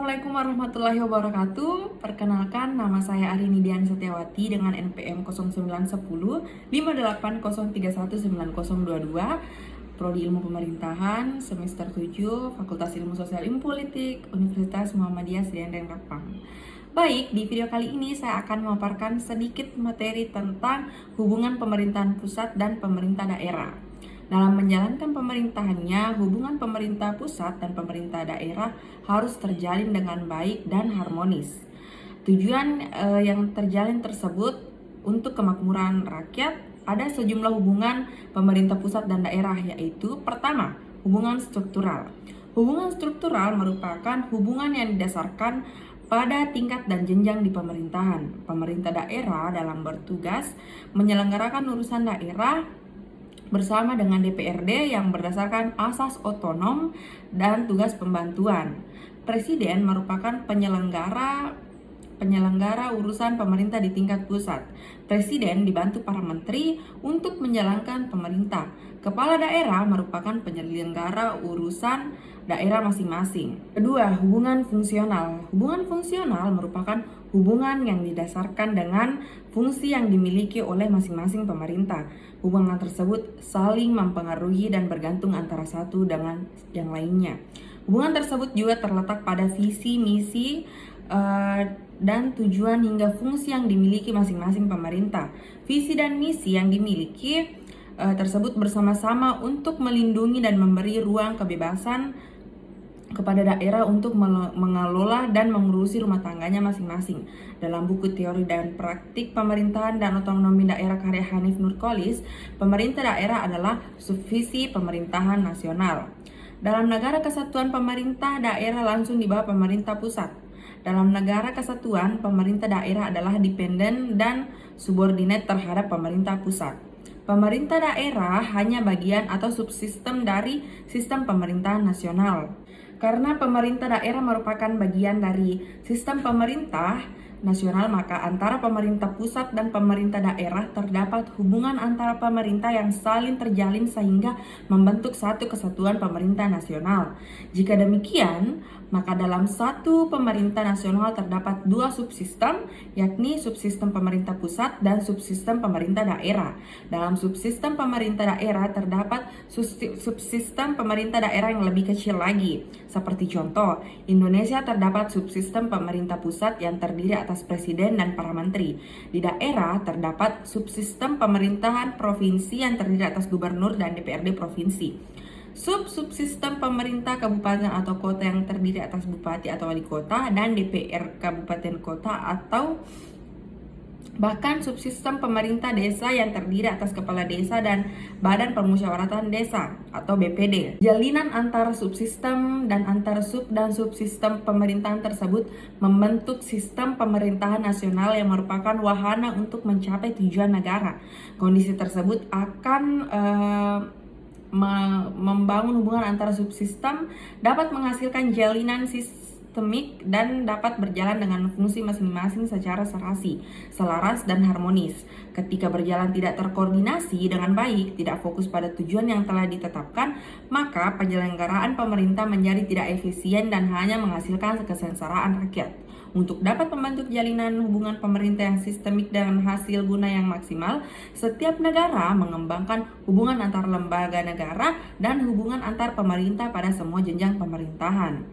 Assalamualaikum warahmatullahi wabarakatuh. Perkenalkan, nama saya Arini Dian Setiawati dengan NPM 0910 5803190022, Prodi Ilmu Pemerintahan, semester 7, Fakultas Ilmu Sosial Ilmu Politik, Universitas Muhammadiyah Sdn Rapang. Baik, di video kali ini saya akan memaparkan sedikit materi tentang hubungan pemerintahan pusat dan pemerintah daerah. Dalam menjalankan pemerintahannya, hubungan pemerintah pusat dan pemerintah daerah harus terjalin dengan baik dan harmonis. Tujuan yang terjalin tersebut untuk kemakmuran rakyat, ada sejumlah hubungan pemerintah pusat dan daerah, yaitu pertama, hubungan struktural. Hubungan struktural merupakan hubungan yang didasarkan pada tingkat dan jenjang di pemerintahan. Pemerintah daerah dalam bertugas menyelenggarakan urusan daerah bersama dengan DPRD yang berdasarkan asas otonom dan tugas pembantuan. Presiden merupakan penyelenggara urusan pemerintah di tingkat pusat. Presiden dibantu para menteri untuk menjalankan pemerintah. Kepala daerah merupakan penyelenggara urusan daerah masing-masing. Kedua, hubungan fungsional. Hubungan fungsional merupakan hubungan yang didasarkan dengan fungsi yang dimiliki oleh masing-masing pemerintah. Hubungan tersebut saling mempengaruhi dan bergantung antara satu dengan yang lainnya. Hubungan tersebut juga terletak pada visi, misi, dan tujuan hingga fungsi yang dimiliki masing-masing pemerintah. Visi dan misi yang dimiliki tersebut bersama-sama untuk melindungi dan memberi ruang kebebasan kepada daerah untuk mengelola dan mengurusi rumah tangganya masing-masing. Dalam buku Teori dan Praktik Pemerintahan dan Otonomi Daerah karya Hanif Nurkolis, pemerintah daerah adalah subvisi pemerintahan nasional. Dalam negara kesatuan, pemerintah daerah langsung di bawah pemerintah pusat. Dalam negara kesatuan, pemerintah daerah adalah dependen dan subordinat terhadap pemerintah pusat. Pemerintah daerah hanya bagian atau subsistem dari sistem pemerintahan nasional. Karena pemerintah daerah merupakan bagian dari sistem pemerintah nasional, maka antara pemerintah pusat dan pemerintah daerah terdapat hubungan antara pemerintah yang saling terjalin sehingga membentuk satu kesatuan pemerintah nasional. Jika demikian, maka dalam satu pemerintah nasional terdapat dua subsistem, yakni subsistem pemerintah pusat dan subsistem pemerintah daerah. Dalam subsistem pemerintah daerah terdapat subsistem pemerintah daerah yang lebih kecil lagi. Seperti contoh, Indonesia terdapat subsistem pemerintah pusat yang terdiri atas presiden dan para menteri. Di daerah terdapat subsistem pemerintahan provinsi yang terdiri atas gubernur dan DPRD provinsi. Subsistem pemerintah kabupaten atau kota yang terdiri atas bupati atau wali kota dan DPR kabupaten kota, atau bahkan subsistem pemerintah desa yang terdiri atas kepala desa dan badan permusyawaratan desa atau BPD. Jalinan antara subsistem dan antar sub dan subsistem pemerintahan tersebut membentuk sistem pemerintahan nasional yang merupakan wahana untuk mencapai tujuan negara. Kondisi tersebut akan membangun hubungan antara subsistem, dapat menghasilkan jalinan sistemik dan dapat berjalan dengan fungsi masing-masing secara serasi, selaras, dan harmonis. Ketika berjalan tidak terkoordinasi dengan baik, tidak fokus pada tujuan yang telah ditetapkan, maka penyelenggaraan pemerintah menjadi tidak efisien dan hanya menghasilkan kesengsaraan rakyat. Untuk dapat membentuk jalinan hubungan pemerintah yang sistemik dengan hasil guna yang maksimal, setiap negara mengembangkan hubungan antar lembaga negara dan hubungan antar pemerintah pada semua jenjang pemerintahan.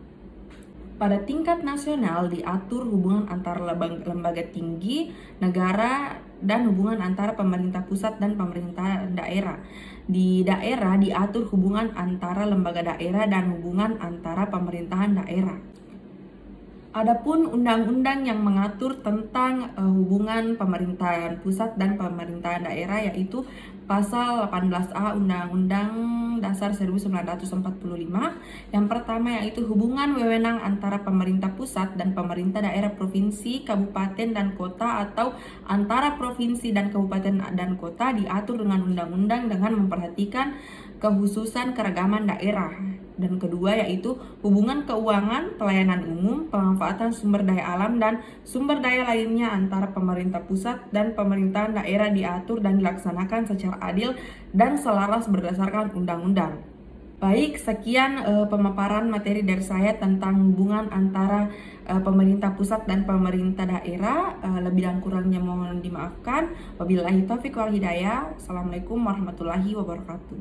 Pada tingkat nasional diatur hubungan antar lembaga tinggi negara dan hubungan antara pemerintah pusat dan pemerintah daerah. Di daerah diatur hubungan antara lembaga daerah dan hubungan antara pemerintahan daerah. Adapun undang-undang yang mengatur tentang hubungan pemerintahan pusat dan pemerintahan daerah, yaitu Pasal 18A Undang-Undang Dasar 1945. Yang pertama yaitu hubungan wewenang antara pemerintah pusat dan pemerintah daerah provinsi, kabupaten, dan kota, atau antara provinsi dan kabupaten dan kota diatur dengan undang-undang dengan memperhatikan kekhususan keragaman daerah. Dan kedua yaitu hubungan keuangan, pelayanan umum, pemanfaatan sumber daya alam, dan sumber daya lainnya antara pemerintah pusat dan pemerintahan daerah diatur dan dilaksanakan secara adil dan selaras berdasarkan undang-undang. Baik, sekian pemaparan materi dari saya tentang hubungan antara pemerintah pusat dan pemerintah daerah. Lebih dan kurangnya mohon dimaafkan. Wabillahi taufiq wal hidayah. Assalamualaikum warahmatullahi wabarakatuh.